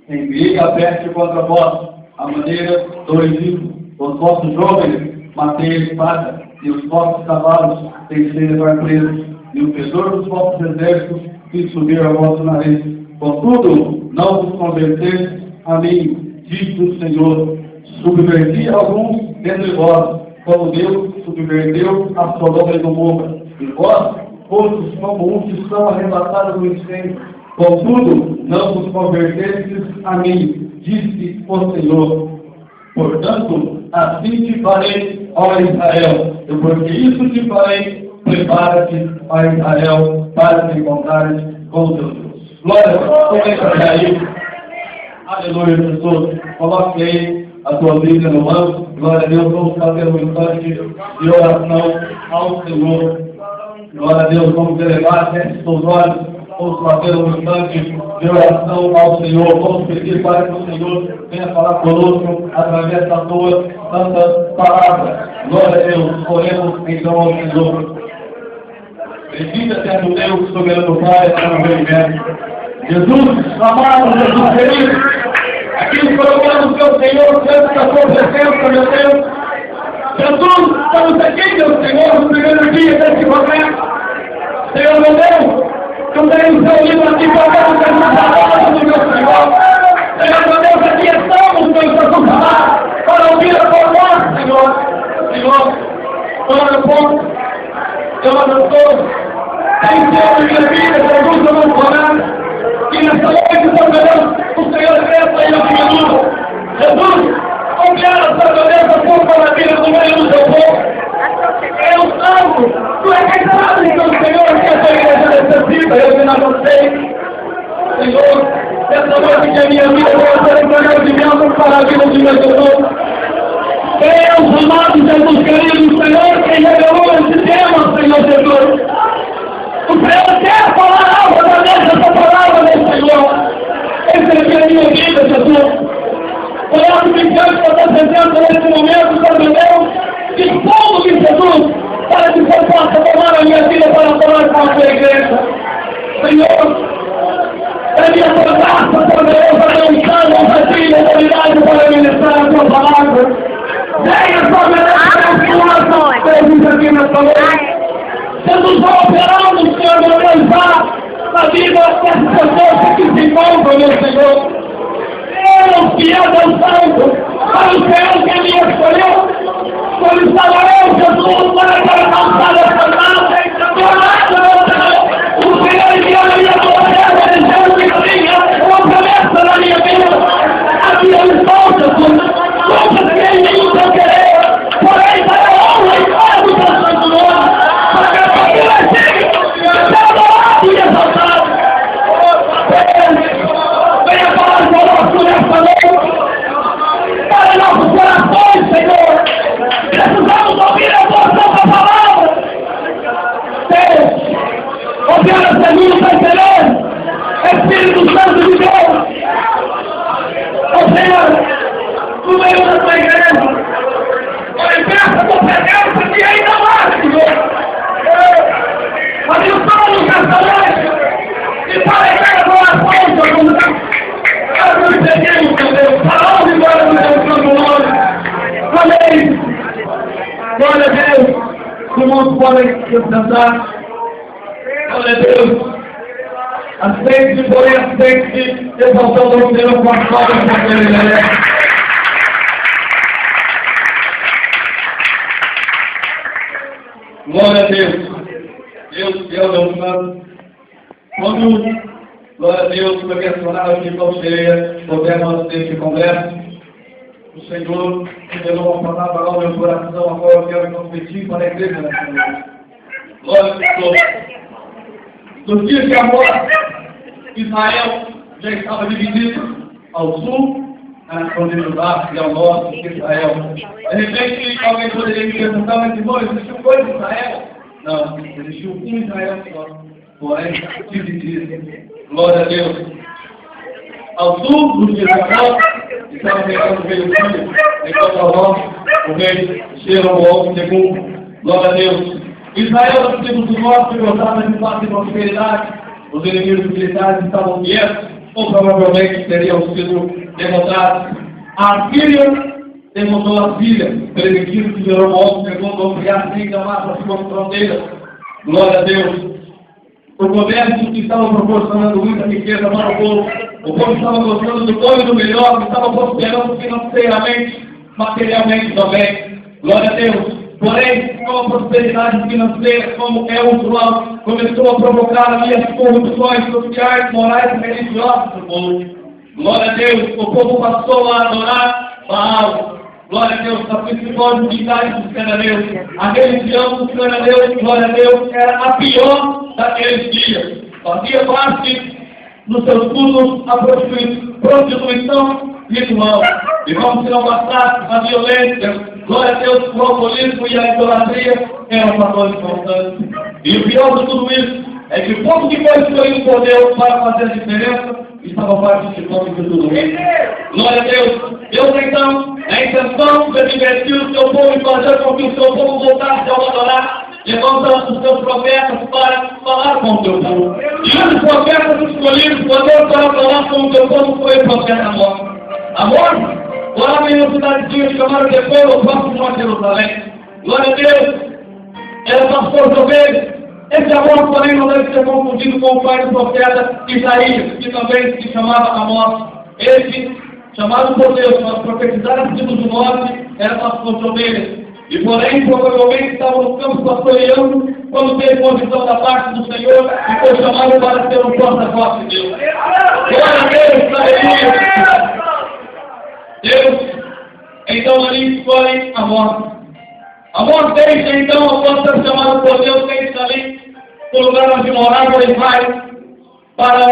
enviei a peste contra vós, a maneira do Egito. Os vossos jovens matei a espada, e os vossos cavalos deixei levar presos, e o tesouro dos vossos exércitos fiz subir ao vosso nariz. Contudo, não vos convertestes a mim, diz o Senhor. Subverti alguns dentre vós, como Deus subverteu a Sodoma e Gomorra. E vós, outros, como uns que são arrebatados no incêndio. Contudo, não vos convertestes a mim, disse o Senhor. Portanto, assim te farei, ó Israel, e porque isso te farei, prepara-te, ó Israel, para te encontrares com o teu Deus. Glória a Deus, começa aí. Aleluia, Jesus. Coloque aí a tua Bíblia no banco. Glória a Deus, vamos fazer um instante de oração ao Senhor. Glória a Deus, vamos elevar os seus olhos. Vamos fazer um instante de oração ao Senhor. Vamos pedir para que o Senhor venha falar conosco através da tua santa palavra. Glória a Deus. Oremos então ao Senhor. Bendito eterno Deus, soberano Pai, eterno Rei. Jesus, amado, Jesus querido, aqui nos colocamos, meu Senhor, diante da tua presença, meu Deus. Jesus, estamos aqui, meu Senhor, no primeiro dia desse momento. Senhor, meu Deus, tu tens reunido aqui para nós as palavras do meu Senhor. Senhor, meu Deus, aqui estamos, meu Jesus amado, para ouvir a tua voz, Senhor. Senhor, ora pouco, ora todos. Tem Senhor, minha vida, Jesus, eu não vou nada. E nessa noite, Senhor, meu Deus, o Senhor cresça aí na minha vida. Jesus, opera, Senhor, meu Deus, a tua maravilha no meio do teu povo. Eu salvo, tu é quem sabe, meu Senhor, que a tua igreja necessita, eu que não sei. Senhor, essa noite que a minha vida vai ser encorajamento para a vida de meu Jesus. Deus, amado Jesus querido, Senhor, quem revelou esse tema, Senhor Jesus. O Senhor quer falar algo através dessa palavra, meu Senhor. Essa aqui é a minha vida, Jesus. Coloque-me diante da tua presença nesse momento, Senhor meu Deus. Dispondo-me, Jesus, para que você possa tomar a minha vida para falar com a tua igreja. Senhor, é minha tua graça, Senhor Deus, para eu estar na ousadia e autoridade para ministrar a tua palavra. Venha, Senhor meu Deus, presença aqui nessa noite. Jesus vai operando, Senhor, meu Deus, na vida dessas pessoas que se encontram, meu Senhor. Eu, fiel Deus Santo, para o Senhor que me escolheu, quando estava eu, Jesus, para alcançar essa graça, tornada, meu Senhor, o Senhor enviou na minha promessa, dizendo que tinha uma promessa na minha vida, a minha missão, Jesus, contra quem nem o seu querer, porém, para a honra e glória do teu santo nome. Venha falar conosco nessa noite, para nossos corações, Senhor. Precisamos ouvir a tua santa palavra. Deus, opera segundo o entender, Espírito Santo de Deus. Ó Senhor, no meio da tua igreja, manifesta a tua presença que ainda mais, Senhor. Abençoa-nos nessa noite e para cada coração, Jesus. Eu nos pedimos, meu Deus, para onde agora no teu santo nome. Amém. Glória a Deus. Os irmãos podem se sentar. Glória a Deus. Aceite-se, porém, aceite-se, exaltando o Senhor com as palavras da Bíblia. Glória a Deus. Deus, Deus Santo. Quando, glória a Deus, foi mencionado aqui com cheia, soubemos deste congresso, o Senhor revelou uma palavra ao meu coração, agora eu quero transmitir para a igreja nessa noite. Glória a Deus. Nos dias de agora, Israel já estava dividido ao sul, na nação de Judá, e ao norte de Israel. De repente, alguém poderia me perguntar, mas irmão, existiu coisa de Israel? Não, existiu um Israel só, porém dividido. Glória a Deus. Ao sul, nos dias de agora, estava pegando o rei do filho, enquanto ao norte, o rei Jeroboão II. Glória a Deus. Israel, nos tribos do norte, gozava de paz e prosperidade. Os inimigos militares estavam quietos, ou provavelmente teriam sido derrotados. A filha derrotou a filha, permitindo que Jeroboão pegou criar sem amar as suas fronteiras. Glória a Deus. O comércio que estava proporcionando muita riqueza para o povo estava gostando do bom e do melhor, estava prosperando financeiramente, materialmente também. Glória a Deus. Porém, com a prosperidade financeira, como é usual, começou a provocar ali as corrupções sociais, morais e religiosas do povo. Glória a Deus. O povo passou a adorar Baal. Glória a Deus, a principal divindade dos cananeus. A religião dos cananeus, glória a Deus, era a pior daqueles dias. Fazia parte nos seus cultos a prostituição ritual. E como se não bastasse a violência, glória a Deus, o alcoolismo e a idolatria eram fatores importantes. E o pior de tudo isso é que o povo que foi escolhido por Deus para fazer a diferença estava participando de tudo isso. Glória a Deus. Deus então, a intenção de divertir o seu povo e fazer com que o seu povo voltasse a adorar, levanta os seus profetas para falar com o seu povo. E um dos profetas escolhidos por Deus para falar com o seu povo foi o profeta Amós. Amós, lá em uma cidadezinha chamada depois, o próximo a Jerusalém. Glória a Deus. Era pastor de ovelhas. Esse Amós, porém, não deve ser confundido com o pai do profeta Isaías, que também se chamava Amós. Esse, chamado por Deus para profetizar as tribos do norte, era pastor de ovelhas. E, porém, provavelmente estava no campo pastoreando quando teve condição da parte do Senhor e foi chamado para ser um porta-voz de Deus. Glória a Deus, aleluia! Deus, então, ali escolhe Amós. Amós deixa, então, após ser chamado por Deus, deixa ali o lugar onde morava e vai para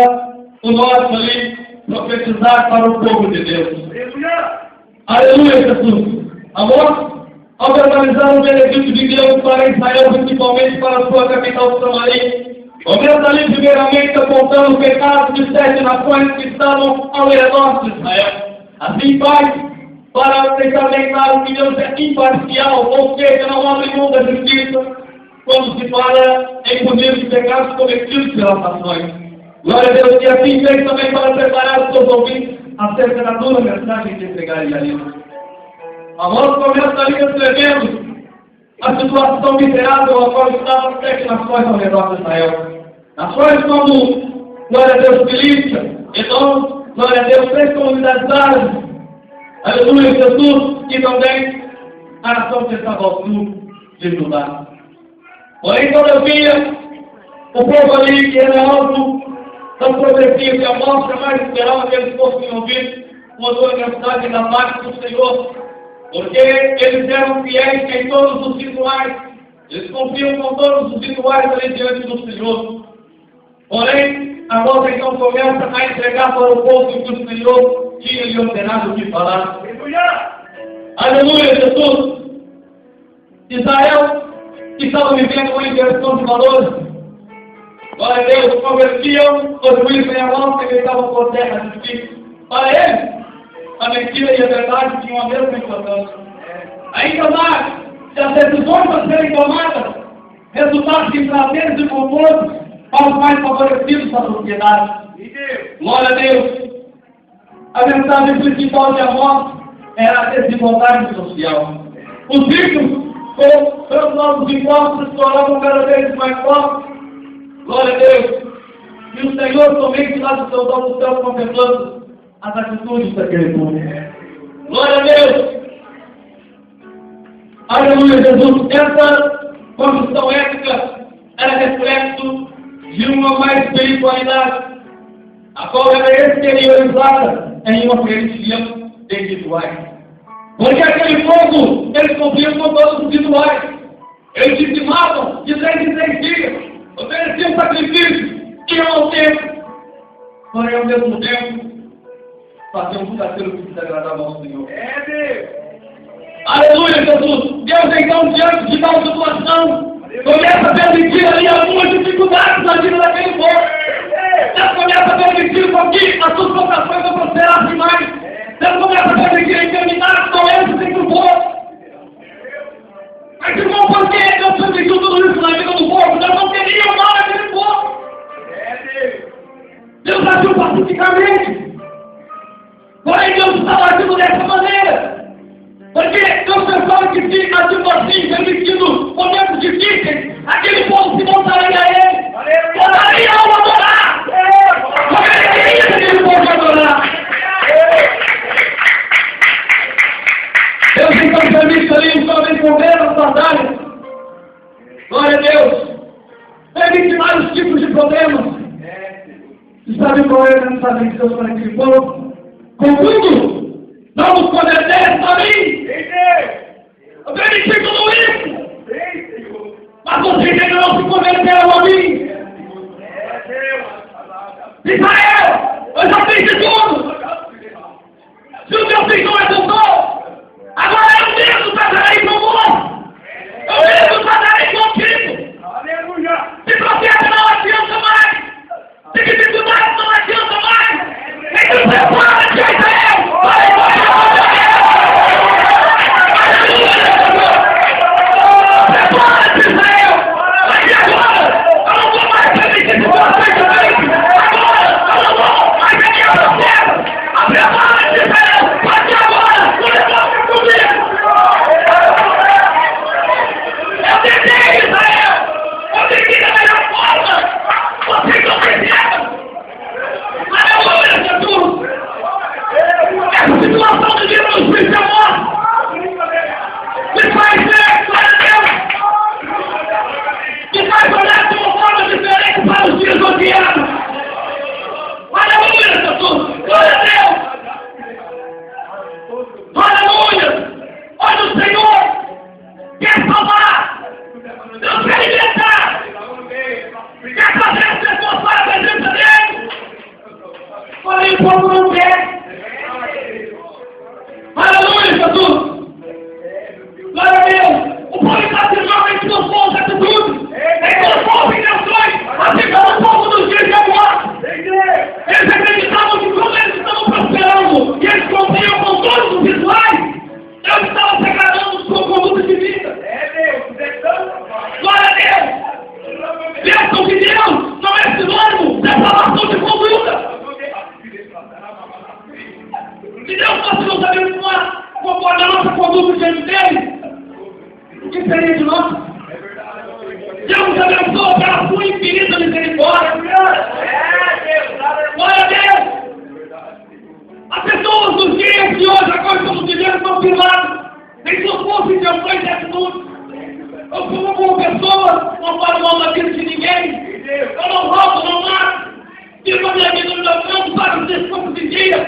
o norte ali, profetizar para o povo de Deus. Aleluia, Jesus! Amós, ao verbalizar o benefício de Deus para Israel, principalmente para a sua capital Samaria, começa ali primeiramente apontando o pecado de 7 nações que estavam ao redor de Israel. Assim faz para tentar lembrar que Deus é imparcial, ou seja, não abre mão da justiça quando se fala em punir os pecados cometidos pelas nações. Glória a Deus, e assim fez também para preparar os seus ouvintes acerca da dura mensagem que entregaria ali. Amós começa ali descrevendo a situação miserável a qual estavam as 7 nações ao redor de Israel. Nações como, glória a Deus, Filístia, Edom, glória a Deus, 3 comunidades árabes, aleluia, Jesus, e também a nação que estava ao sul de Judá. Porém, todavia, o povo ali, que era alvo das profecias de Amós, jamais esperava que eles fossem ouvir uma boa mensagem da parte do Senhor, porque eles eram fiéis em todos os rituais, eles confiam com todos os rituais ali diante do Senhor. Porém, Amós então começa a entregar para o povo que o Senhor tinha lhe ordenado de falar. Aleluia, Jesus! Israel, que estava vivendo uma inversão de valores, glória a Deus, convertiam os juízes em Amós, que estavam por terra de justiça. Para eles, a mentira e a verdade tinham a mesma importância. Ainda mais, se as decisões a serem tomadas resultassem trazerem de conforto para os mais favorecidos da sociedade. Glória a Deus! A mensagem principal de Amós era a desigualdade social. Os ricos, com seus novos impostos, se tornavam cada vez mais fortes. Glória a Deus! E o Senhor somente lá do seu dom do céu contemplando as atitudes daquele povo. Glória a Deus! Aleluia, Jesus! Essa condição ética era reflexo de uma mais espiritualidade, a qual era exteriorizada em uma religião de rituais. Porque aquele povo, eles cumpriam com todos os rituais. Eles dizimavam de 3 em 3 dias, ofereciam sacrifícios, iam ao templo, porém ao mesmo tempo faziam tudo aquilo que se agradava ao Senhor. Aleluia, Jesus! Deus então, diante de tal situação, começa a permitir ali algumas dificuldades na vida daquele povo. Deus começa a permitir com que as suas vocações não prosperassem mais. Deus começa a permitir a enfermidade, doenças entre o povo. Mas, irmão, por que Deus permitiu tudo isso na vida do povo? Deus não queria mal aquele povo. Deus Deus agiu pacificamente. Porém, Deus estava agindo dessa maneira. Porque Deus pensava que se agindo assim, permitindo momentos difíceis, aquele povo se montaria a ele. Voltaria a adorar. Como ele queria que aquele povo adorar. Deus então permite ali os homens morrer nas batalhas. Glória a Deus. Permite vários tipos de problemas. E sabe qual é a mensagem de Deus para aquele povo? Contudo, não nos convertesse a mim. Eu permiti tudo isso. Mas vocês ainda não se converteram a mim. Israel, eu já fiz de tudo. Se o meu Senhor exultou, agora eu mesmo casarei com você. Eu mesmo casarei contigo. Aleluia. Se profeta não adianta mais. Se dificuldade não adianta mais. Então prepara-te, Israel. Prepara-te, Israel. Mas e agora? Eu não vou mais permitir que você também. Agora eu não vou mais enviar profeta. Prepara-te, Israel. Mas e agora? O negócio é comigo. Eu tentei, Israel. Eu tentei da melhor forma. Vocês não percebem. Aleluia, Jesus. Essa situação de Deus me chamou. Me faz ver, glória a Deus. Me faz olhar de uma forma diferente para os dias odiados. Aleluia, Jesus. Glória a Deus. Aleluia. Olha o Senhor. Quer salvar. Deus quer libertar. Quer fazer as pessoas para a presença dele. Porém, o povo não quer. Aleluia, Jesus. Glória a Deus. O povo está firmemente nos bons atitudes. Em suas boas intenções. Assim como o povo dos dias de agora. Eles acreditavam que quando eles estavam prosperando e eles cumpriam com todos os rituais, Deus estava se agradando de sua conduta de vida. Glória a Deus. Bênção de Deus não é sinônimo de salvação de conduta. Se Deus fosse nos abençoar conforme a nossa conduta diante dele, o que seria de nós? Deus nos abençoa pela sua infinita misericórdia. Glória a Deus. As pessoas dos dias de hoje, agora estamos vivendo, estão firmadas em suas boas intenções e atitudes. Eu sou uma boa pessoa, não falo mal da vida de ninguém. Eu não roubo, não mato. Vivo a minha vida no meu campo, pago os descontos de dia.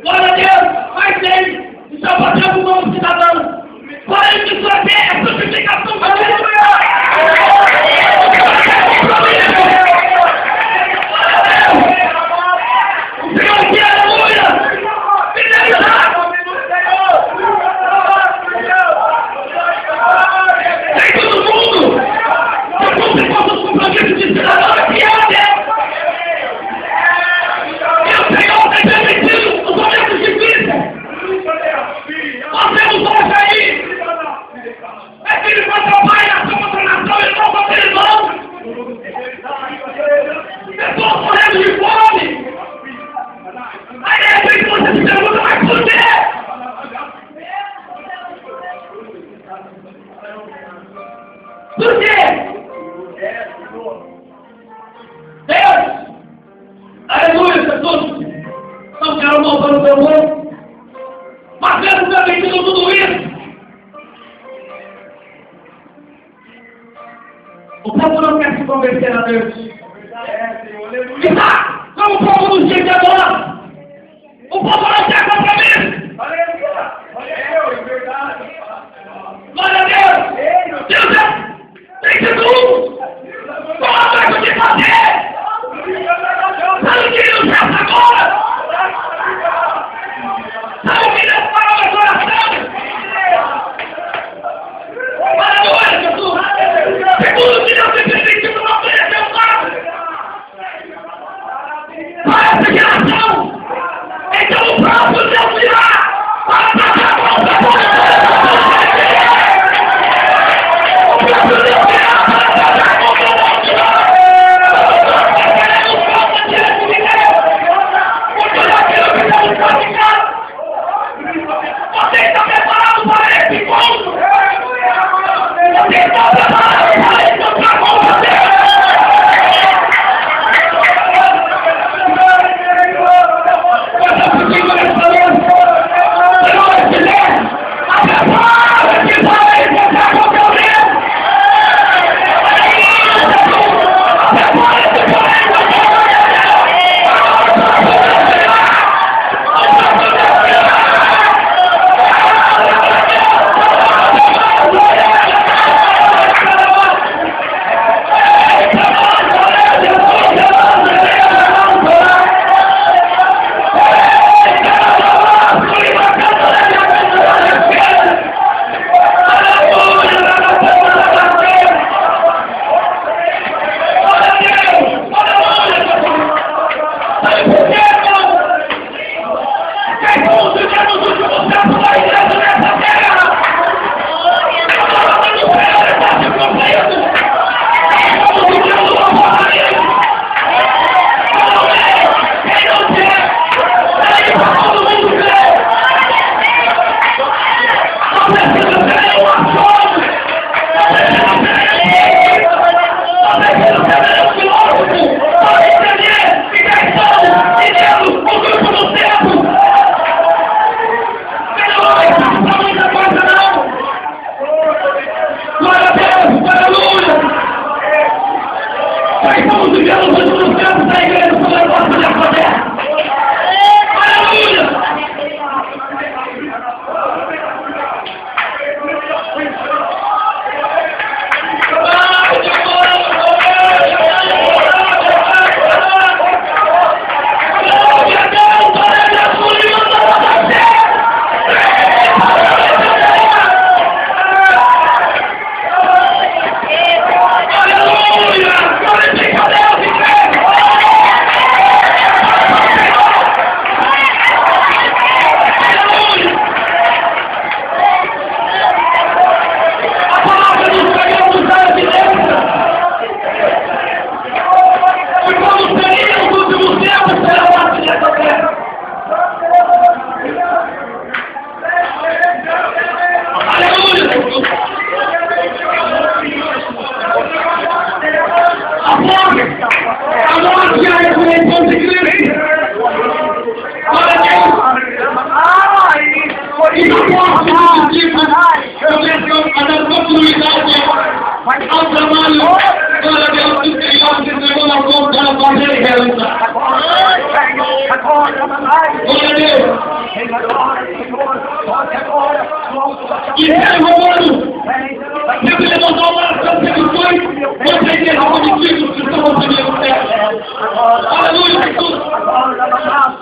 Glória a Deus, mas ele está fazendo um novo cidadão. Para isso, isso aqui é a santificação da o Senhor que aleluia! Fidelidade! Em todo mundo! Eu cumpri com os compromissos de cidadão aqui, é Deus! E o Senhor tem permitido os momentos difíceis! Nós temos hoje aí! É filho contra o pai, nação contra a nação, irmão contra irmão! Pessoas morrendo de fome! Aí de repente você se pergunta, mas por quê? Por quê? Deus! Aleluia, Jesus! Não quero voltar no seu mundo, mas Deus está vencendo tudo isso! O povo não quer se converter a Deus. Está como o povo dos dias de agora. O povo não quer compromisso. Glória a Deus. Deus tem tudo. Qual é o que fazer? Sabe o que Deus faz agora? Sabe o que Deus fala no coração? Aleluia, Jesus. Segundo que Deus tem permitido não conhecer o nome. Parece que ela nós que a ressurreição de Cristo. Glória a Deus. E não posso eu quero dar continuidade ao trabalho, glória a Deus, que o Senhor se entregou na mão para fazer e realizar. Glória a Deus. E Pedro Romano, sempre levantou uma oração que ele foi, você que é cometido, que estão recebendo o céu. Aleluia, Jesus.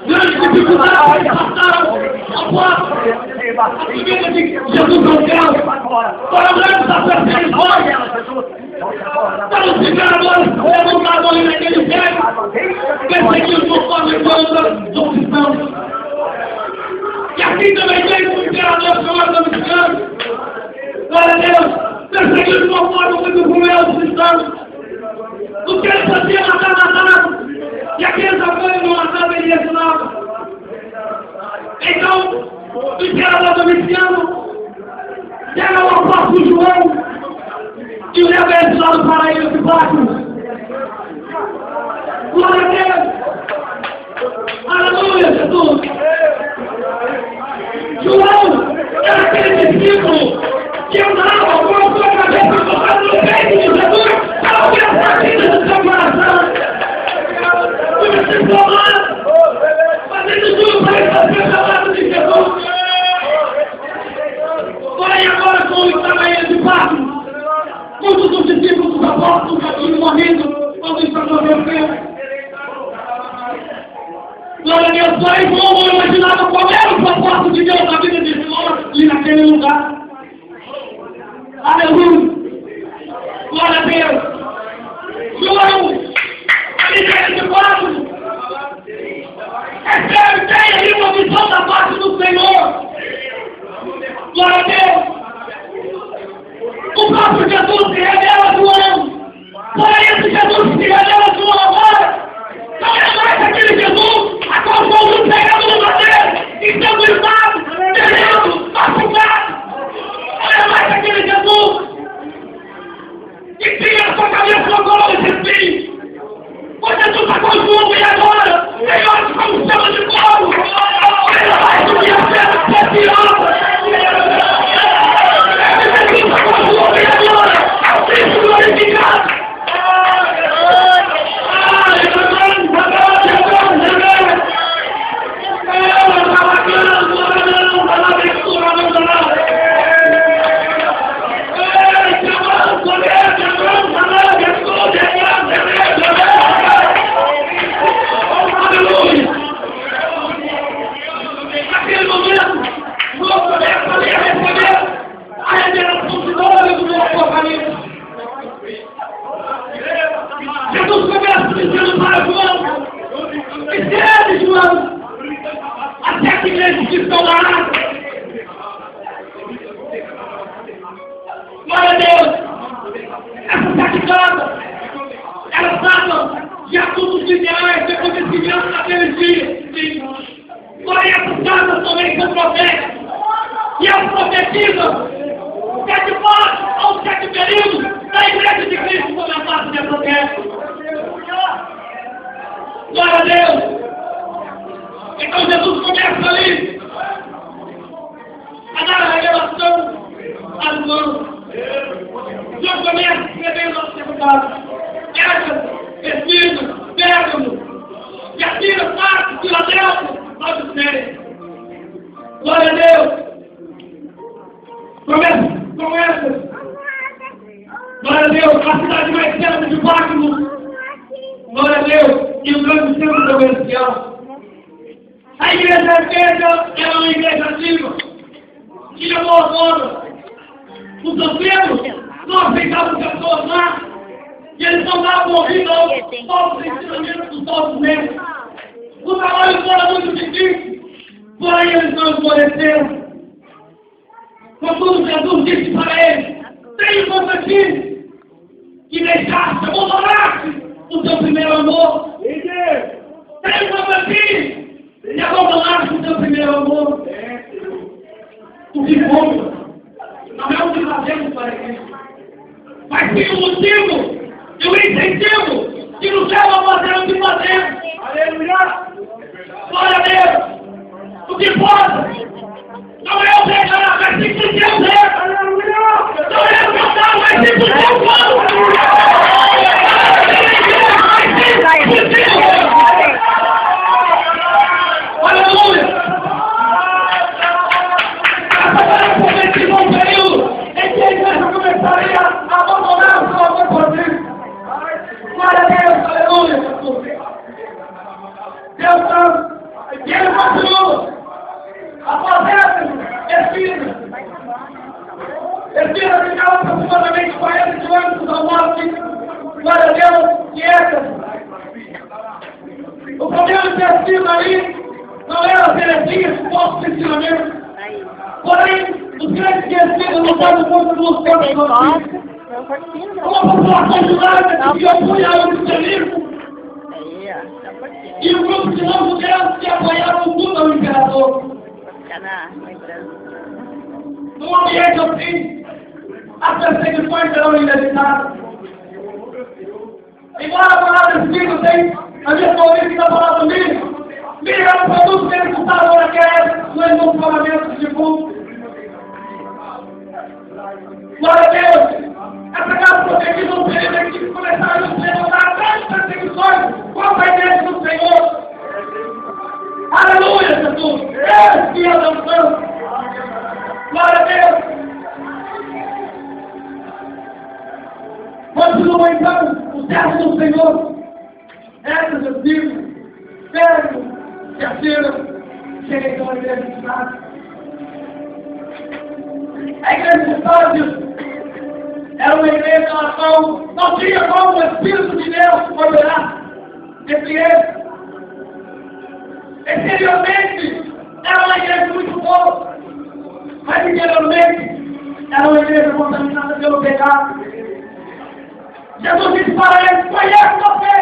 Grande dificuldade, passaram a porta. Jesus no céu, para o grande sacerdote, para o cigarro, levantado ali naquele céu, perseguido conforme o dos cristãos. E aqui também tem um imperador chamado mexicano, glória a Deus, perseguido conforme o dos cristãos. O que ele fazia matar, e aqueles apoios não matavam, ele ensinava. Então, o imperador domiciano chega o apóstolo João e o leva ele lá do paraíso de Pátmos. Glória a Deus! Aleluia, Jesus! João era aquele discípulo que andava alguma coisa dentro do peito de Jesus para ouvir as batidas do seu coração. Você se formar, fazendo tudo para receber o chamado de Jesus. Porém, agora com o tamanho de Pátmos, muitos dos discípulos dos apóstolos já tinham morrido quando isso aconteceu. Glória a Deus, porém, João não imaginava qual era o propósito de Deus na vida de João ali naquele lugar. Aleluia! Glória a Deus! João, ali dentro de Pátmos, tem ali uma visão da parte do Senhor. Glória a Deus! O próprio Jesus se revela a João. Porém, esse Jesus que se revela a João agora não é mais aquele Jesus a qual João pegando no madeiro, ensanguentado, terreno, machucado. Não é mais aquele Jesus que tinha na sua cabeça uma coroa de espinhos. O Jesus está com João e agora tem olhos como chama de fogo. Ele vai subir a terra especial. Cristo glorificado! Naquele momento, João começa ali a receber a revelação de glória do Apocalipse. Jesus começa dizendo para João, recebe, João, as 7 igrejas que estão na Ásia. Glória a Deus, essas 7 casas, elas tratam de assuntos ideais, de acontecimentos naqueles dias. Porém, essas casas também são proféticas, e elas profetizam 7 fases ou 7 períodos da igreja de Cristo sobre a face dessa terra. Glória a Deus! Então Jesus começa ali a dar a revelação às mãos. Deus começa escrevendo as cidades, Éfeso, Esmirna, Pérgamo, Tiatira, Sardes, Filadélfia, Laodiceia. Glória a Deus! Promessas. Glória a Deus, a cidade mais certa de Pátmos. Glória a Deus, e o grande centro comercial. A igreja era uma igreja antiga. Tinha boas obras. Os anciãos não aceitavam pessoas lá. E eles não davam ouvido aos novos ensinamentos dos novos membros. O trabalho era muito difícil. Porém, eles não esmoreceram. Contudo, Jesus disse para eles: tenha Constantino, que deixaste, abandonaste o seu primeiro amor. Tenha Constantino, e abandonaste o seu primeiro amor. O que conta não é o que fazemos para Cristo, mas tem um motivo e um incentivo que nos leva a fazer o que O que importa não é o pegar, mas sim que Deus é. Não é o cantar, mas sim que Deus aleluia! Agora, esse bom período em que a igreja começaria a abandonar o seu amor por Deus. Glória a Deus, aleluia! Deus Santo, e Ele continua a fazer Espírito de cada aproximadamente 40 quilômetros ao norte. Glória a Deus, e o problema de Espírito ali não era as heresias, falsos ensinamentos. Porém, os grandes esquecidos não podem contra os tempos do uma população judaica que apoiava o cristianismo e o grupo de não judeus que apoiavam tudo ao imperador. Num ambiente assim, as perseguições serão inevitadas. Embora a palavra do Espírito tem a mesma origem da palavra milho, milho era um produto que eles usavam naquela época no emulsionamento de fundo. Glória a Deus! Essa casa protegida no período em que começaram a se levantar grandes perseguições contra a igreja do Senhor. Aleluia, Jesus! Deus que é dançando! Glória a Deus! Continua então o servo do Senhor. Essas eu digo, Pedro, terceiro, chega então a igreja de Sardes. A igreja de Sardes era uma igreja na qual não tinha como o Espírito de Deus operar entre eles. Exteriormente era uma igreja muito boa, mas interiormente era uma igreja contaminada pelo pecado. Jesus disse para eles: conhece você,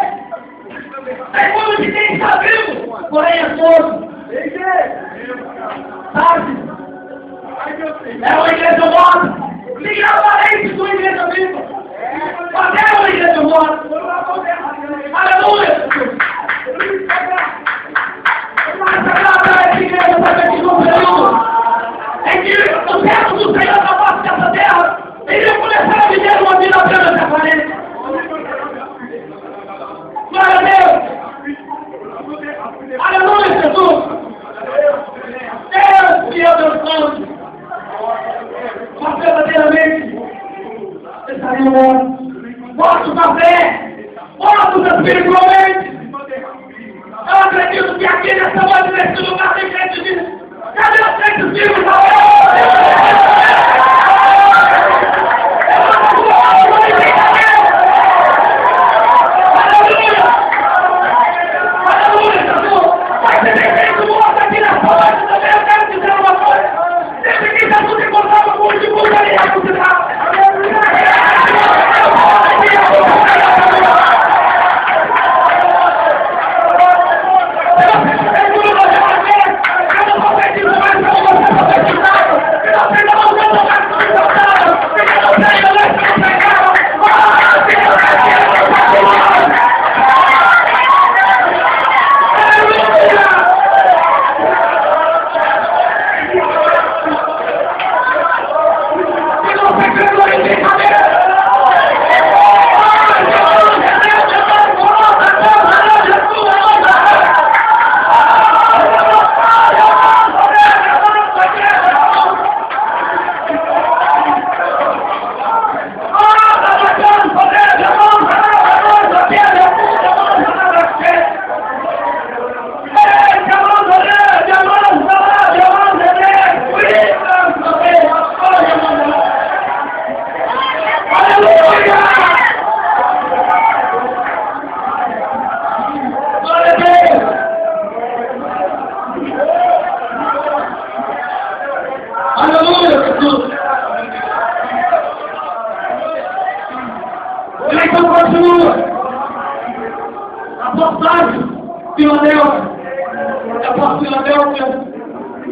é como que quem está vivo, porém é torto. Sabe? É uma igreja morta. Ninguém aparece sua igreja viva. Mas é uma igreja morta. Aleluia! Essa casa é igreja para que no período em que os servos do Senhor na face dessa terra iriam começar a viver uma vida apenas de aparência. Glória a Deus! Aleluia, Jesus! Deus que é o Deus Santo! Mas verdadeiramente estariam mortos na fé, mortos espiritualmente. Eu acredito que aqui nessa noite, nesse lugar, tem gente viva. Cadê os crentes vivos? Aleluia! Aleluia, Jesus! Mas se tem gente morto aqui nessa noite também, eu quero dizer uma coisa. Sempre que Jesus encontrava com o último, ele ia continuar.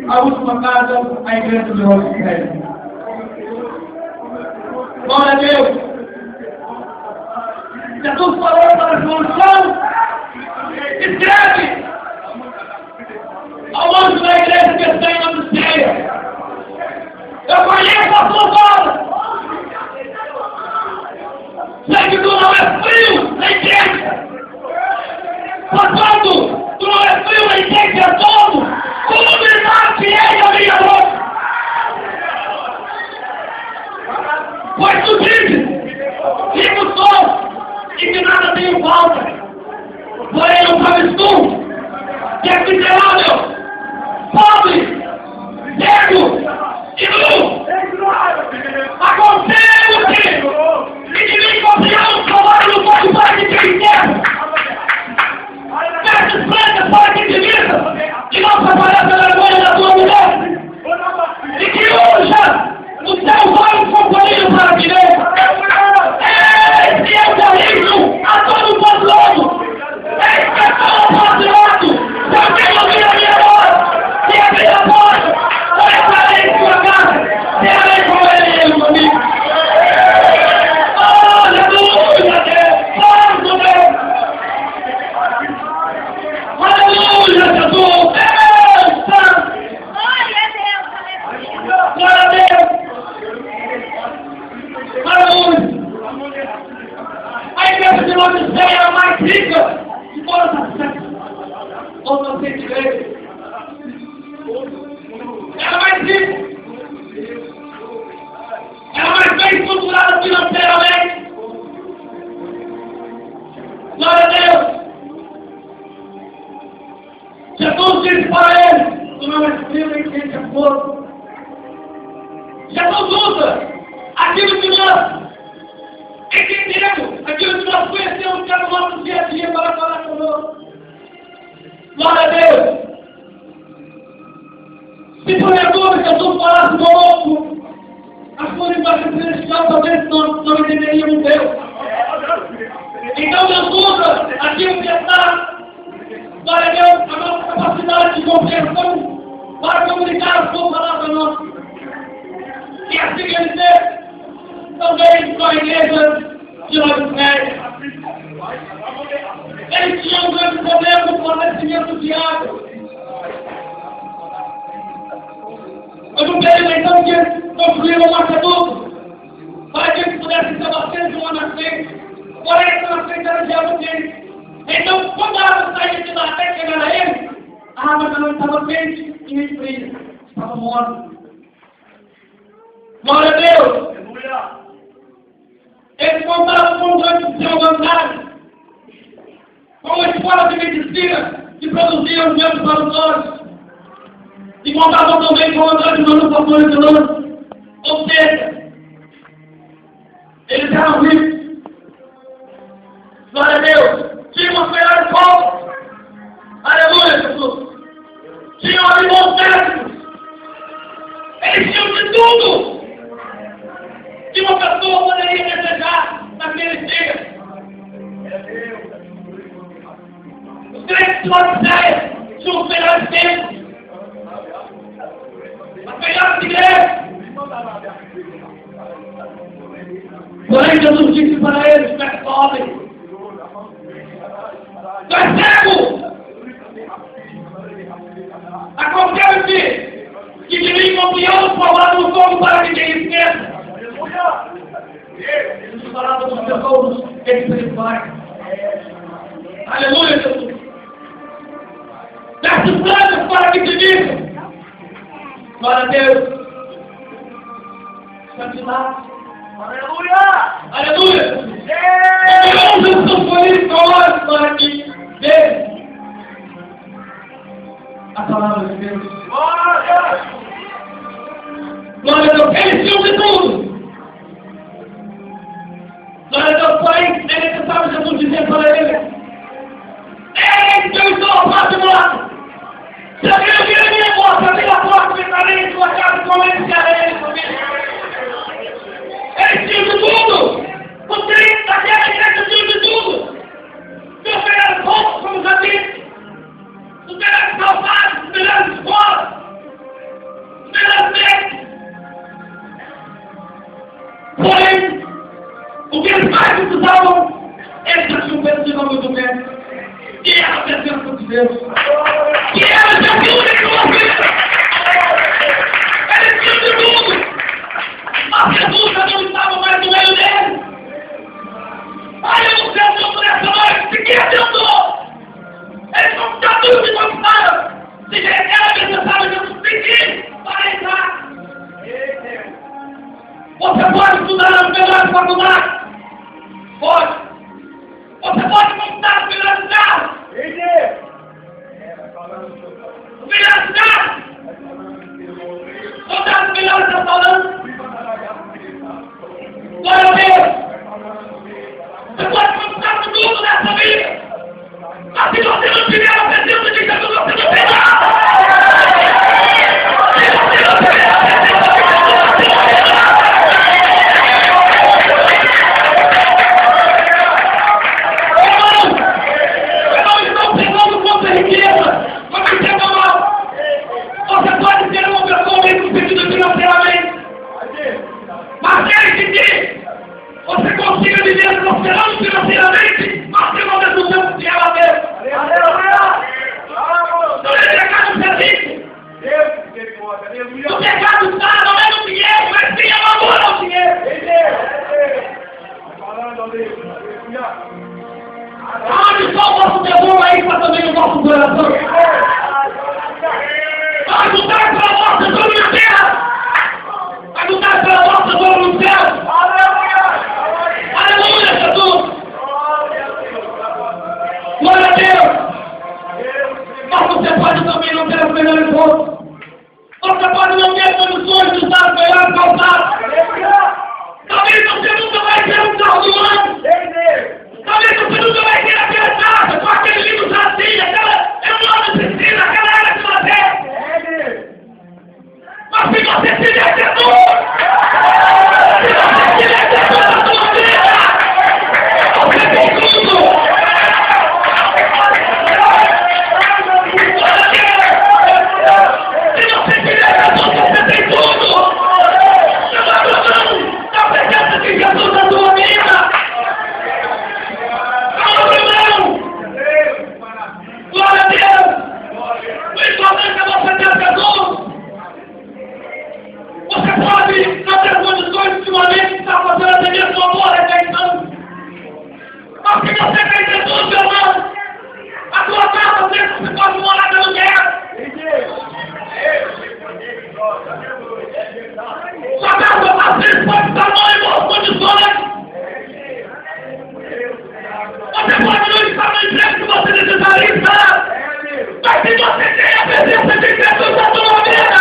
A última casa, a igreja de Rosicélio. Glória a Deus! Jesus falou para João: escreve ao anjo da igreja cheia. Eu conheço a tua obra. Sei que tu não é frio nem quente. Portanto, tu não é frio nem quente a todo. Tu não me maquiei a minha boca. Pois tu dizes, rico sou e que nada tenho falta. Porém não sabes tu que é miserável, pobre, cego e nu. Aconselho-te e de mim confiar um trabalho no fogo para que te enterre. Vestes brancas para que te vista e não se apareça a vergonha da tua mulher. E que urja o teu olho companheiro para que dê. Eis que eu corrijo a todo poderoso. Eis que eu sou o poderoso. Eu tenho ouvido a minha voz e abrir a porta. Eu entrarei em sua casa. Serei com ele e ele comigo. Aleluia, Deus! Santo Deus! Aleluia, Jesus! Deus Santo! Glória a Deus! Aleluia! A igreja de Laodiceia era mais rica de todas as festas. Ou não sei direito. Era mais rica. Era mais bem estruturada financeiramente. Glória a Deus! Jesus disse para ele: tu não és frio nem quente a fogo. Jesus usa aquilo que nós entendemos, aquilo que nós conhecemos que é no nosso dia a dia para falar conosco. Glória a Deus! Se porventura Jesus falasse conosco, as suas linguagens celestiais talvez não entenderíamos Deus. Então Deus usa aquilo que está, glória a Deus, a nossa capacidade de compreensão para comunicar a sua palavra a nós. E assim quer dizer, também com a igreja de Laodiceia. Eles tinham um grande problema no fornecimento de água. Houve um período então que eles construíram um aqueduto para que eles pudessem se abastecer de uma nascente. Porém, essa nascente era de água quente. Então, quando a água saía de lá até chegar a eles, a água já não estava quente e nem fria, estava morta. Glória a Deus! Eles contavam com um grande seu bancário, com uma escola de medicina que produzia os mesmos valores, e contavam também com uma grande manufatura de lã. Ou seja, eles eram ricos. Glória a Deus! Tinha uma melhor escola. Aleluia, Jesus! Tinham ali bons médicos. Eles tinham de tudo que uma pessoa poderia desejar naqueles dias. Os crentes de Laodiceia tinham os melhores templos, as melhores igrejas. Porém, Jesus disse para eles: tu és pobre, tu és cego. Acontece que de mim confiamos provado no fogo para que ninguém esqueça. Jesus falava dos tesouros espirituais. Aleluia, Jesus. Desses planos para que te digam. Glória a Deus. Santidade. Aleluia. Aleluia. Deus, Jesus foi isso para que veja a palavra de Deus. Glória a Deus. Eles tinham de tudo. Glória a Deus, porém, é necessário Jesus dizer para ele: ei, que eu estou ao próximo lado. Se alguém ouvir a minha voz, abrir a porta, entrarei em sua casa e comer e cearei comigo. Eles tinham de tudo. Os crentes daquela igreja tinham de tudo. Os melhores roupas, como já disse. Os melhores calçados, os melhores escolas. Os melhores médicos. necessário Jesus pedir para entrar. Você pode estudar nas melhores faculdades. Pode. Você pode montar os melhores carros. Os melhores carros. Montar os melhores restaurantes. Glória a Deus. Você pode conquistar tudo nessa vida. Mas se você não tiver a presença de Jesus, você não tem nada. Se você não tiver a presença de Jesus, você não tem nada. Irmãos, estão pensando contra a riqueza. Mas entenda mal. Você pode ser uma pessoa bem sucedida financeiramente. Mas quer que você consiga viver prosperando financeiramente, mas ter uma pessoa fiel a Deus. Não é pecado ser rico. O pecado está não é no dinheiro, mas sim é amor ao dinheiro. Abre só o vosso tesouro aí para também o vosso coração. Vai lutar pela vossa tesouro na terra. Vai lutar pela vossa tesouro no céu. Aleluia, Jesus! Glória a Deus! Mas você pode também não ter os melhores votos. Você pode não ter condições de usar os melhores calçados. Talvez você nunca vai ter um carro do ano. Talvez você nunca vai ter aquela casa com aquele livro assim, aquela enorme piscina, aquela área de lazer. Mas se você tiver Jesus, se você tiver Jesus na sua vida, você tem tudo! Se você tiver Jesus, você tem tudo! Não abra mão da presença de Jesus na sua vida! Não abra mão! Glória a Deus! O importante é você ter Jesus! Você pode não ter condições ultimamente de estar fazendo até mesmo amor refeição. Mas se você tem Jesus, meu irmão, a sua casa você pode morar no lugar. Sua casa você pode estar em boas condições. Você pode não estar no emprego que você necessitaria estar. Mas se você tem a presença de Jesus na sua vida,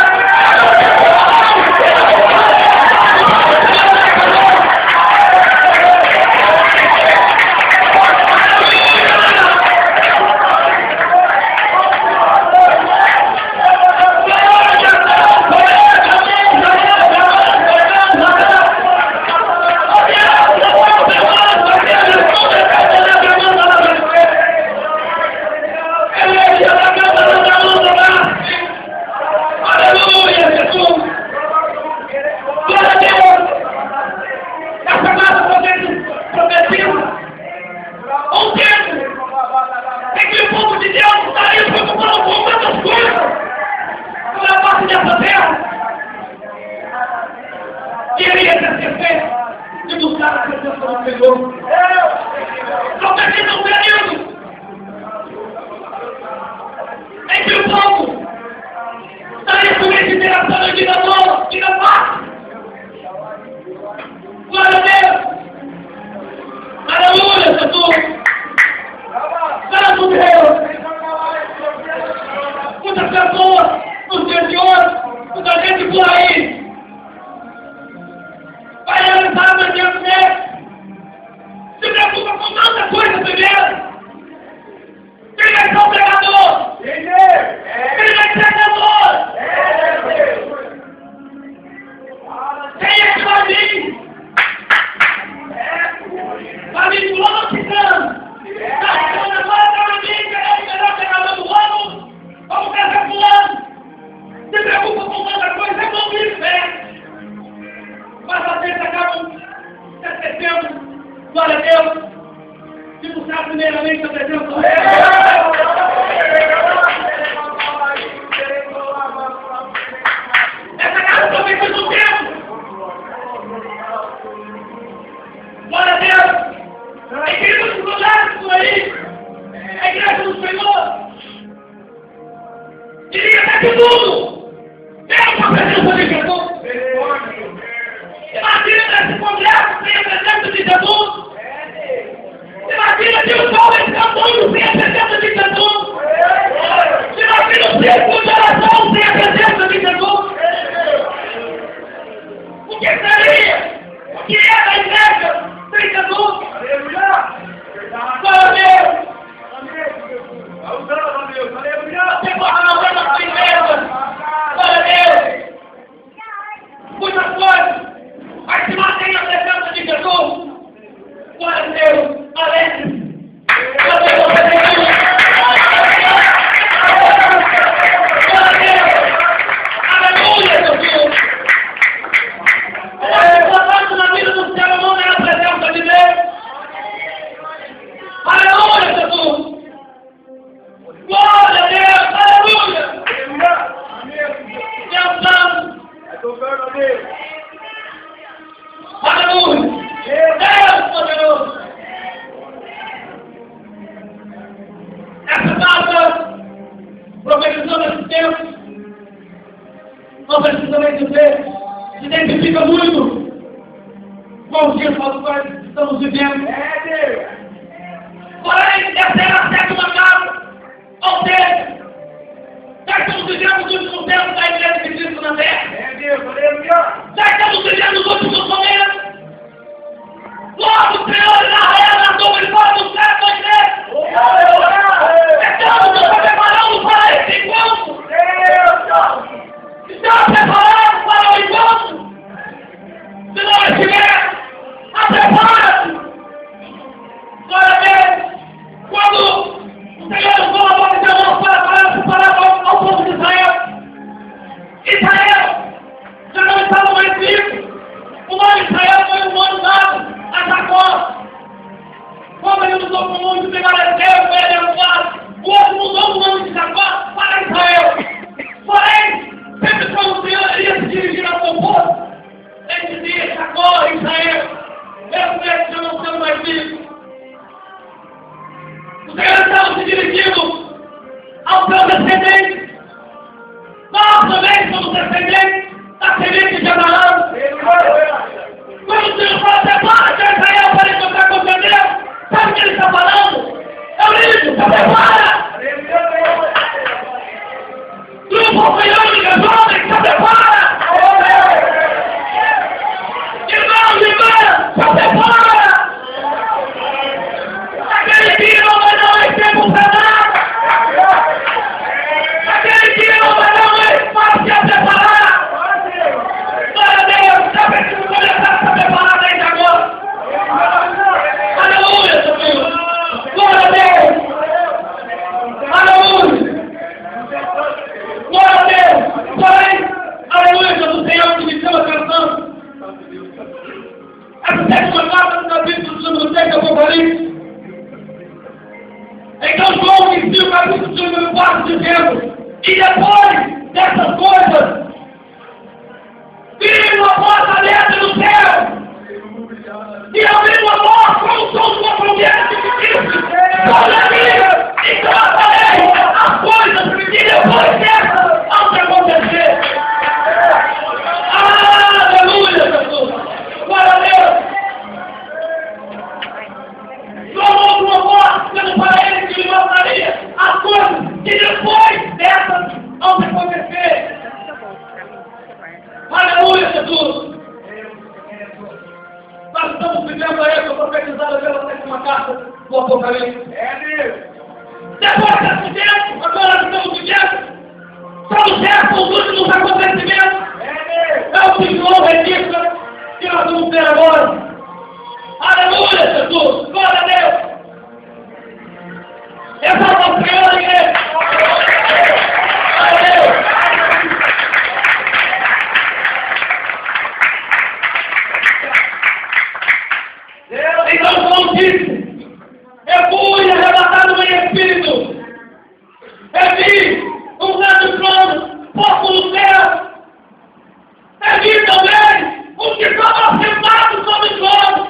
glória a Deus, se buscar primeiramente a presença do Senhor. tudo. Menos a presença de Jesus. Imagina esse congresso sem a presença de Jesus. Imagina que os jovens cantando sem a presença de Jesus. Imagina o círculo de oração sem a presença de Jesus. O que seria? O que é a igreja sem Jesus? Glória a Deus! Você pode não ver na sua igreja. Glória a Deus! Muitas coisas. Mas se mantém a presença de Jesus. Glória a Deus! Alegre! Glória a Deus! Aleluia, Jesus! O importante na vida do ser humano é a presença de Deus. Aleluia, Jesus! Glória a Deus! Aleluia! Deus Santo! Aleluia! Deus poderoso! Essa data, profetizando esse tempo, nós precisamos dizer, se identifica muito com os dias pelos quais estamos vivendo. Porém, essa é a sétima casa, ou seja, já estamos vivendo os últimos tempos da igreja de Cristo na terra. Já estamos vivendo os últimos momentos. Logo, o Senhor irá sobre todo o céu da igreja. Estamos nos preparando para esse encontro. Estamos preparados para o encontro. Se não estiver, prepara-se. Glória a Deus. Quando o Senhor usou a boca de Deus para preparar ao povo de Israel, Israel já não estava mais vivo. O nome de Israel foi um nome dado a Jacó. Quando ele usou o nome de Benaleceu, foi abençoado. O outro mudou o nome de Jacó para Israel. Porém, sempre quando o Senhor iria se dirigir ao seu povo, ele dizia Jacó e Israel, mesmo eles já não sendo mais vivos. O Senhor estava se dirigindo ao seu descendente. Nós também somos descendentes da semente de Abraão. Quando o Senhor fala, prepara-te a Israel para encontrar com seu Deus, sabe o que ele está falando? É o livro, se prepara! Grupo Feiônica, jovem, se prepara! Irmãos e irmãs, se prepara! Aquele dia não vai dar mais tempo para nada! Aquele dia não vai dar mais espaço para preparar! Glória a Deus, já precisa começar a se preparar desde agora! Aleluia, Senhor! Glória a Deus! Aleluia! Glória a Deus! Porém, aleluia, do Senhor que me chama cantando. Essa sétima carta do capítulo número 6 do Apocalipse. Então João inicia o capítulo número 4 dizendo: e depois dessas coisas, vi uma porta aberta no céu. E abriu a voz como o som de uma trombeta de Cristo. Olha ali, e tratarei as coisas que depois dessas hão de acontecer. Aleluia, Jesus. Glória a Deus. João ouve uma voz dizendo para ele que lhe mostraria as coisas que depois dessas hão de acontecer. Aleluia, Jesus. Nós estamos vivendo aí, eu profetizado pela sétima carta do Apocalipse. Depois desse tempo, agora nós estamos vivendo. São certos os últimos acontecimentos. É o que João registra que nós vamos ter agora. Aleluia, Jesus! Glória a Deus! Exalta o Senhor, igreja! Glória a Deus! Então João disse: eu fui arrebatado em espírito. Eu vi um grande trono posto no céu. Eu vi também um que estava assentado sobre o trono.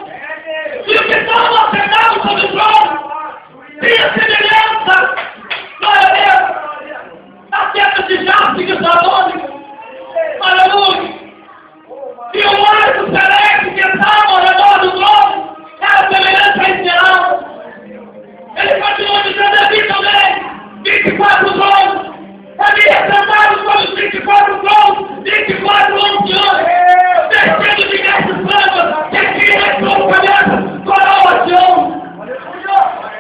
E o que estava assentado sobre o trono tinha semelhança, glória a Deus, os 24 trons, 24 anciões, descendo diversas lâmpadas, que retrou palhaço, coroação.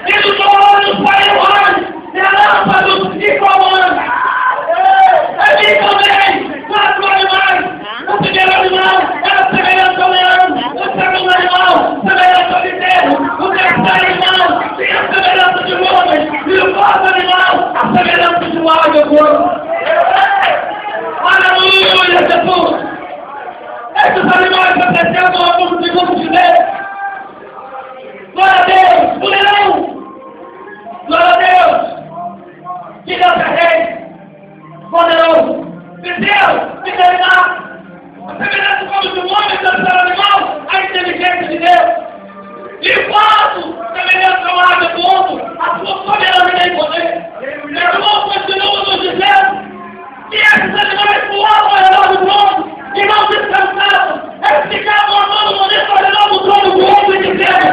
E dos olhos para relâmpagos e comandos. Ali também, 4 animais. O primeiro animal era semelhante ao leão, o segundo animal, semelhante ao bezerro, o terceiro animal tinha a semelhança de um homem, e o quarto animal, a semelhança de um águia. Aleluia, Jesus! Esses animais pertencendo ao mundo segundo de Deus. Glória a Deus! O leão! Glória a Deus! Que Deus é rei! Poderoso! Bezerro! Fidelidade! A semelhança como de um homem, terceiro animal, a inteligência de Deus. E o quarto, semelhante ao águia do mundo, a sua soberania e poder. Meu irmão continua nos dizendo que esses animais voavam ao redor do trono e não descansavam. Eles ficavam amando o momento ao redor do trono do outro e dizendo: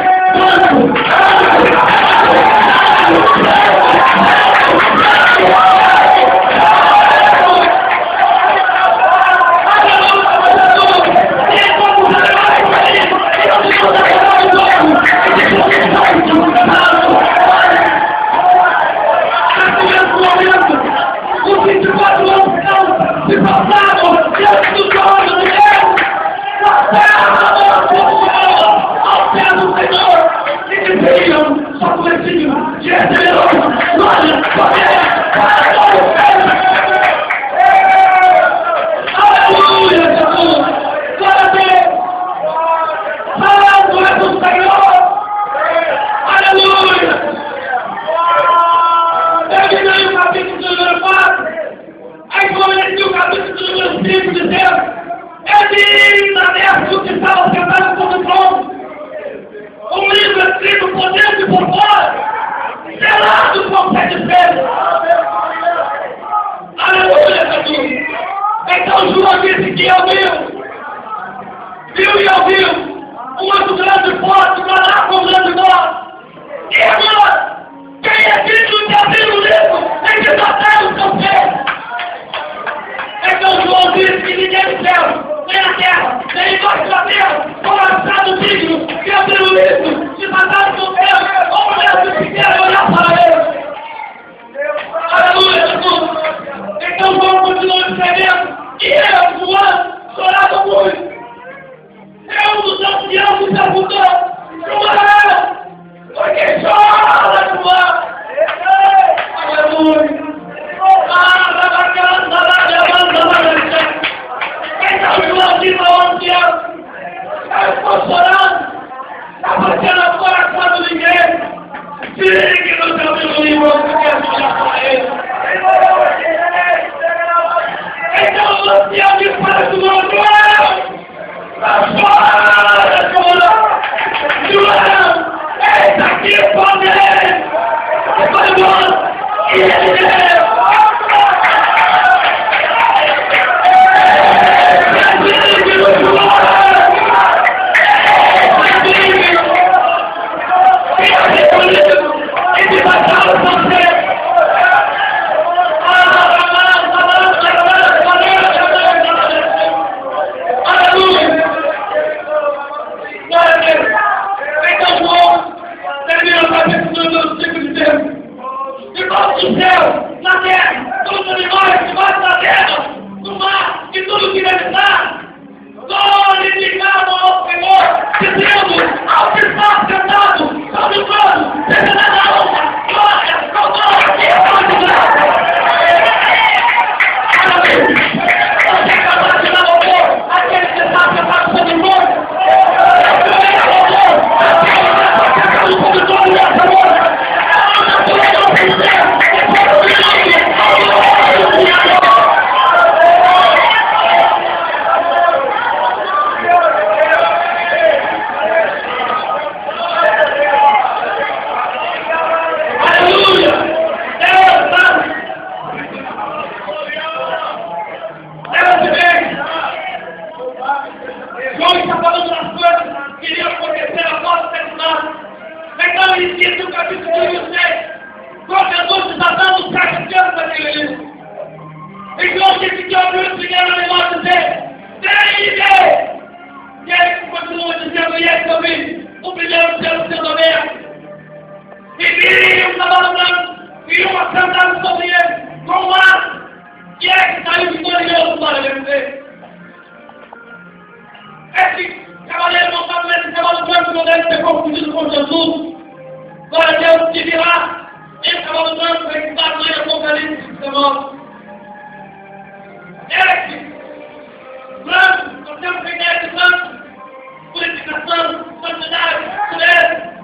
os 24 anos se passavam diante do trono de Deus, ao pé do Senhor, e diziam, só conheciam, de receberão, glória, poder, aleluia, Jesus, glória a Deus, santo é do Senhor, aleluia. Terminei o capítulo número 4, aí comecei o capítulo número 5 de Deus. Ele na terra que estava sentado sobre o trono, um livro escrito por dentro e por fora, selado com 7 selos. Aleluia, Jesus. Então João disse que viu e ouviu um outro grande forte falar com grande voz. E agora, quem é digno de abrir o livro tem que tratar o seu pé. Então João disse que ninguém no céu, nem na terra, nem embaixo da terra, foi achado digno de abrir o livro, de tratar o seu pé, ou mesmo se quer olhar para ele. Aleluia, Jesus. Então João continuou escrevendo, e eu, João, chorava muito. Eu dos anciãos me perguntou: João, por que chora, João? Aleluia. Então João disse ao ancião: eu estou chorando, está batendo o coração de ninguém. Digno de abrir o livro, eu quero olhar para ele. Então o ancião disse para João: chora, João, eis aqui o poder, foi bom, e ele deu. Na terra, todos os animais debaixo da terra, no mar, e tudo que deve estar, glorificavam ao Senhor, dizendo: ao que está sentado sobre o trono, recebendo a honra, glória, louvor e honra. Você é capaz de dar louvor àquele que está sentado sobre o trono? Você é louvor àquele que está sentado sobre o trono dessa honra? Então, esse que ouviu o primeiro negócio dizer, vem! E aí continua dizendo, e esse eu vi o primeiro selo sendo aberto. E vi um cavalo branco, e uma sentada sobre ele, com um ar, e é que saiu vitorioso para vencer. Esse cavaleiro montado nesse cavalo branco, quando ele foi confundido com Jesus, glória a Deus, se virar, esse cavalo branco foi citado lá em Apocalipse 19. Esse branco, nós temos que ideia de branco, purificação, santidade, pureza.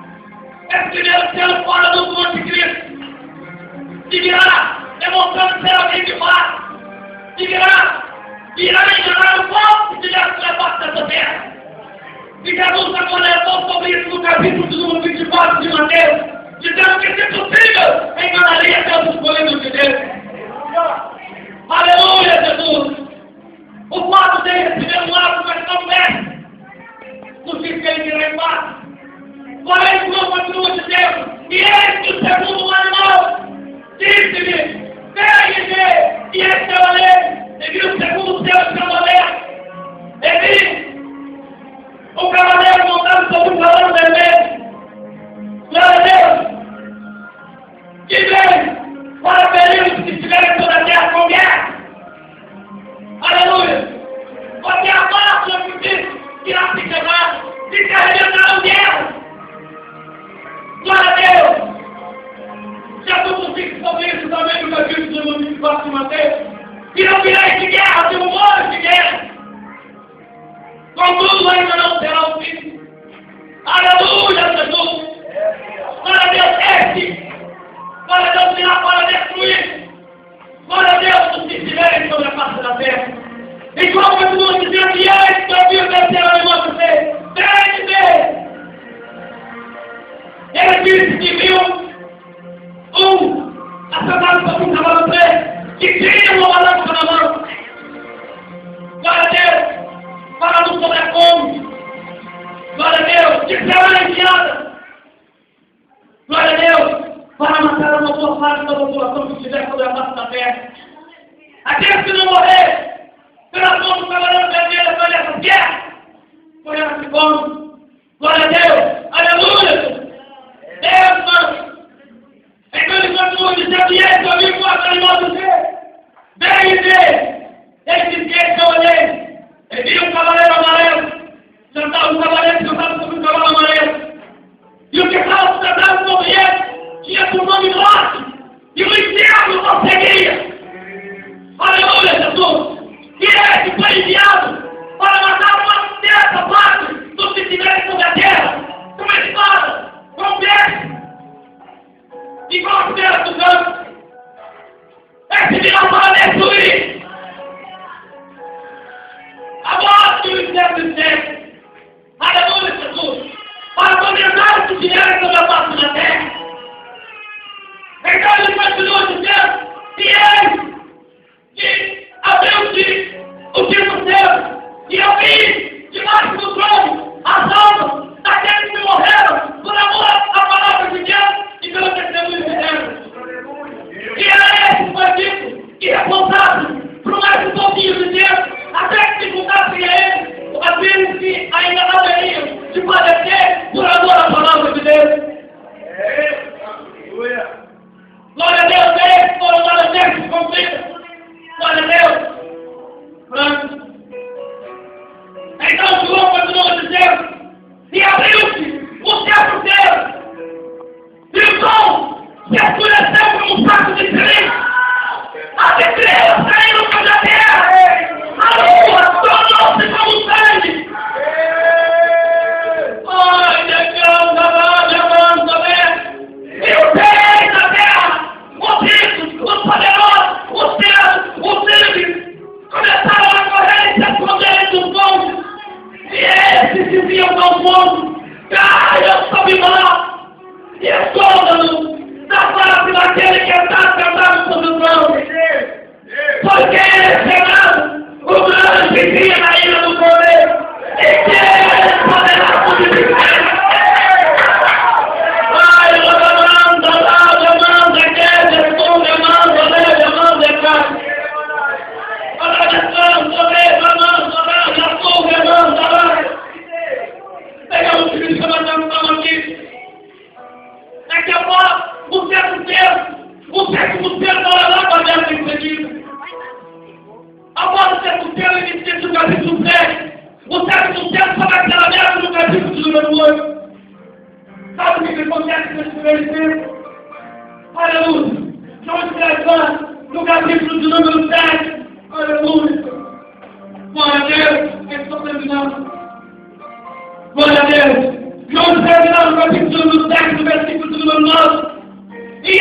Esse primeiro selo fora do anticristo. Se virá, demonstrando ser alguém de fato. Se virá enganar o povo que estiver sobre a face dessa terra. E Jesus alertou sobre isso no capítulo 24 de Mateus, dizendo que, se possível, enganaria Deus escolhido de Deus. Aleluia, Jesus! O fato dele receber um ato, mas não desce. Não diz que ele virá em paz. Porém, o João continua dizendo, e este, o segundo animal, disse-me, vem e vê, e este é o alegre, e viu o segundo selo sendo aberto. E vi o cavaleiro montado sobre o cavalo vermelho. Glória a Deus! Que vem para períodos que estiverem toda a terra com guerra. Aleluia! Porque a massa que diz que irá se quebrar, e se arrebentarão guerra. Glória a Deus! Jesus disse sobre isso também no capítulo 24 de Mateus. E não vireis de guerra, de rumores de guerra. Contudo, ainda não será o fim. Aleluia, Jesus! Glória a Deus, glória a Deus, virá para destruir. Glória a Deus, os que estiverem sobre a face da terra. E como continua dizendo, e eis que eu vi o terceiro animal dizer, vem! Ele disse que viu assentado sobre um cavalo preto, que tinha uma balança na mão. Glória a Deus, falando sobre a fome. Glória a Deus, que será enviada. Glória a Deus, para matar uma boa parte da população que estiver sobre a face da terra. Aqueles que não morrerem pela mão do cavaleiro vermelho foi essa guerra. Foi essa que fome. Glória a Deus, aleluia. Deus, mano. Então ele continua dizendo, e esse eu vi quatro animais dizer, vem e vê. Ele disse que esse eu olhei. Ele viu um cavaleiro amarelo, sentado um cavaleiro sentado sobre um cavalo amarelo. E o que estava sentado sobre ele tinha por nome morte, e o inferno não seguia. Aleluia, Jesus! E esse foi enviado para matar uma terça parte dos que estiverem sobre a terra, com a espada, com o peixe, e com as pedras do campo. Esse virá para destruir a morte e o inferno de sempre. Aleluia, Jesus! Para condenar os que estiverem sobre a face da terra. Então ele continua dizendo, e eis que abriu-se o quinto céu, e eu vi debaixo do trono as almas daqueles que morreram por amor à palavra de Deus e pelo testemunho de Deus. E era esse que foi dito e responsável por mais um pouquinho de tempo, até que se juntassem a ele aqueles que ainda haveriam de padecer por amor à palavra de Deus. Glória a Deus, eles foram para o texto cumprido. Glória a Deus. Pronto. Então João continua dizendo, e abriu-se o céu Deus, e o sol se escureceu como um saco de trigo. As estrelas caíram sobre a terra. A lua tornou-se como sangue. Oh, servo do céu inicia no capítulo 7. O servo do céu só vai ser aberto no capítulo número 8. Sabe o que acontece nesse primeiro tempo? Aleluia. João escreve lá no capítulo de número 7. Aleluia. Glória a Deus. Eu estou terminando. Glória a Deus. João escreve lá no capítulo número 7, no versículo número 9. E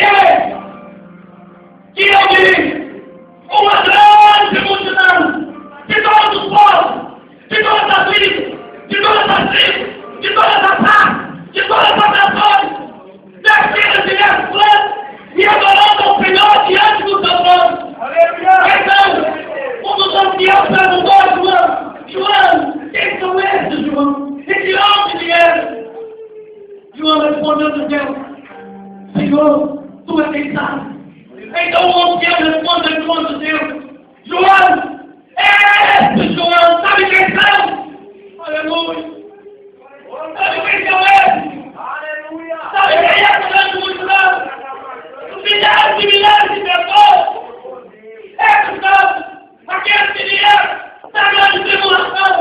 que eu vi uma grande multidão de todos os povos, de todas as tribos, de todas as raças, de todas as nações, vestidas de vestes brancas e adorando ao Senhor diante do seu trono. Então, um dos anciãos perguntou, João, quem são esses, João? E de onde vieram? João respondeu dizendo, Senhor, tu é quem sabe. Então o ancião responde João dizendo, João, é esse João, sabe quem são? Aleluia. Sabe quem são esses? Aleluia. Sabe quem é essa grande multidão? Milhares e milhares de pessoas. Esses são aqueles que vieram da grande tribulação.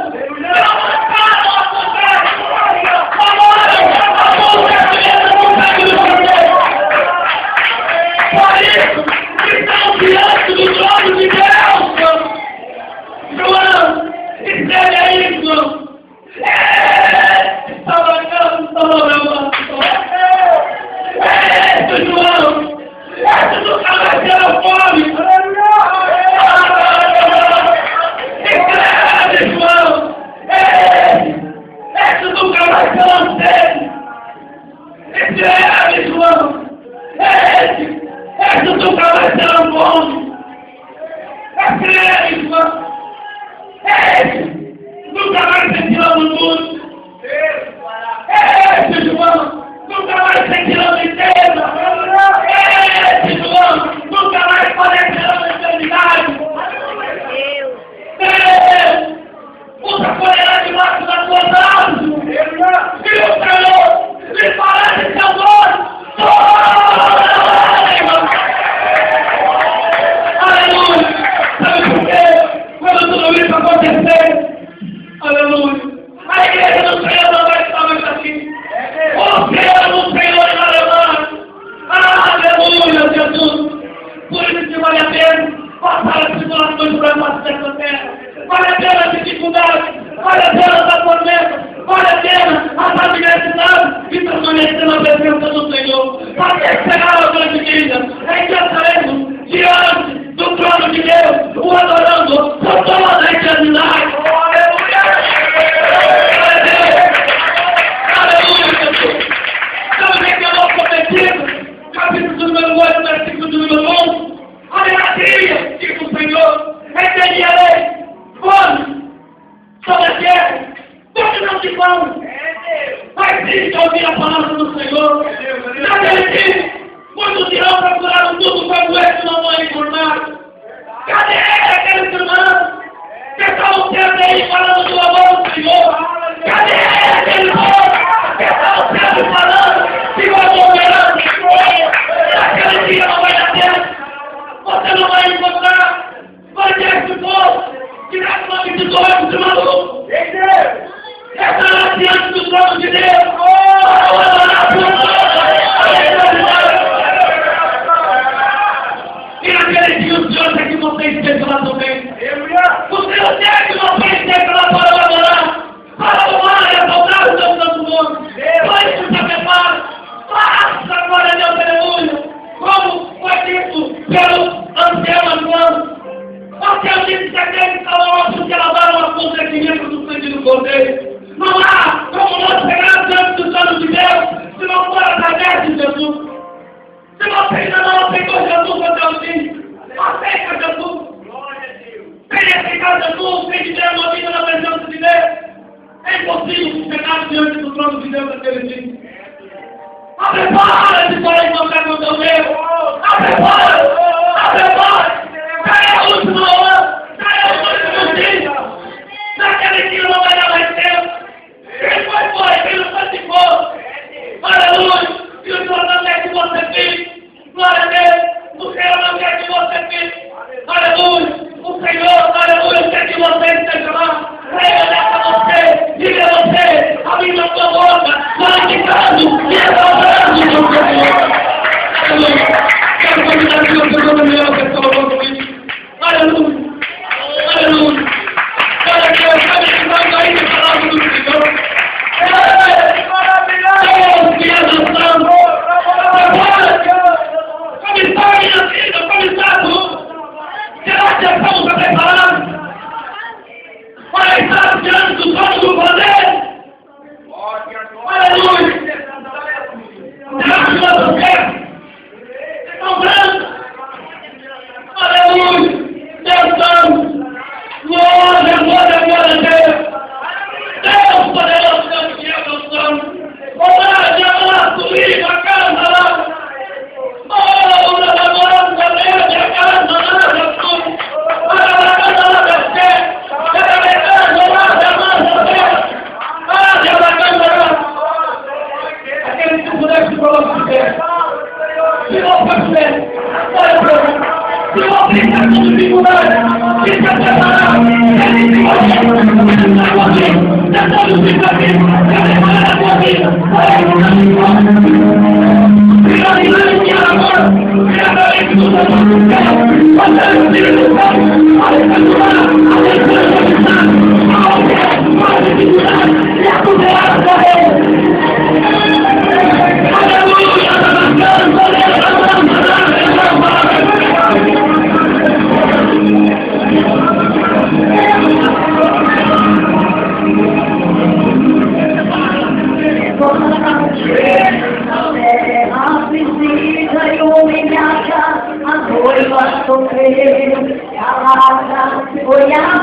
Por isso, estão diante do trono de Deus, João, escreve aí, João. Esse João, esse nunca vai ter a fome. Escreve, João. Esse nunca vai ter a sede. Escreve, João. Esse nunca vai ter a fome. Escreve, João. Esse nunca vai ser tirado do mundo. Esse João nunca vai ser tirado de terra. Esse João nunca vai poder tirar da eternidade. Usa a colher debaixo das suas asas. E o Senhor lhe fará de seu nome. Aleluia. Sabe por quê? Quando tudo isso acontecer, aleluia, a igreja do Senhor não vai estar mais aqui. O Senhor do Senhor vai levar. Aleluia, Jesus. Por isso que vale a pena passar as tribulações para nós dessa terra. Vale a pena as dificuldades, vale a pena as tormentas, vale a pena as adversidades e permanecer na presença do Senhor. Para esperar a grande vida, em que estaremos diante do trono de Deus, o adorando por toda a eternidade. Aleluia, Jesus. Sabe o que é o nosso objetivo? Capítulo número 8, versículo número 11. Aleluia, diz o Senhor, entenderei, fome, sobre a terra, porque não se fome. Mas sim, ouvir a palavra do Senhor. Naquele dia, muitos irão procurar um tudo como esse não vão encontrar. Cadê aqueles irmãos que estão sempre aí falando do amor do Senhor? Cadê aqueles irmãos que estão sempre falando que vão morrer? Naquele dia não vai dar tempo. Você não vai encontrar. Vai ter esse povo que dá uma vitória de maluco. Estará diante do trono de Deus. E naquele dia o Senhor quer que você esteja lá também. O Senhor quer que você esteja lá para adorar, para louvar e exaltar o seu santo nome. Por isso se prepara. Faça a glória a Deus, aleluia. Como foi dito pelo ancião Abraão. O ancião disse que aquele que salvou que lavaram as consequências do sangue do Cordeiro. Não há como nós pegar diante do trono de Deus se não for através de Jesus. Se você ainda não aceitou Jesus até o fim, aceita Jesus. Venha aceitar Jesus, vem viver uma vida na presença de Deus. É impossível chegar diante do trono de Deus naquele dia. Prepara-se para encontrar com Deus. Prepara-se. Cai a última hora. Cai a última dia. Naquele dia não vai dar mais tempo. Quem foi, quem não participou. Aleluia. E o Senhor não quer que você fique. Glória a Deus. O Senhor não quer que você fique. Aleluia. O Senhor, aleluia. Foi a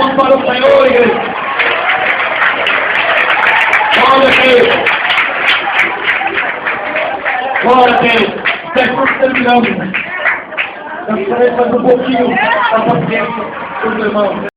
mãos para o Senhor, igreja. Glória a Deus. Glória a Deus. Estamos terminando. Eu gostaria de fazer um pouquinho da paciência dos irmãos.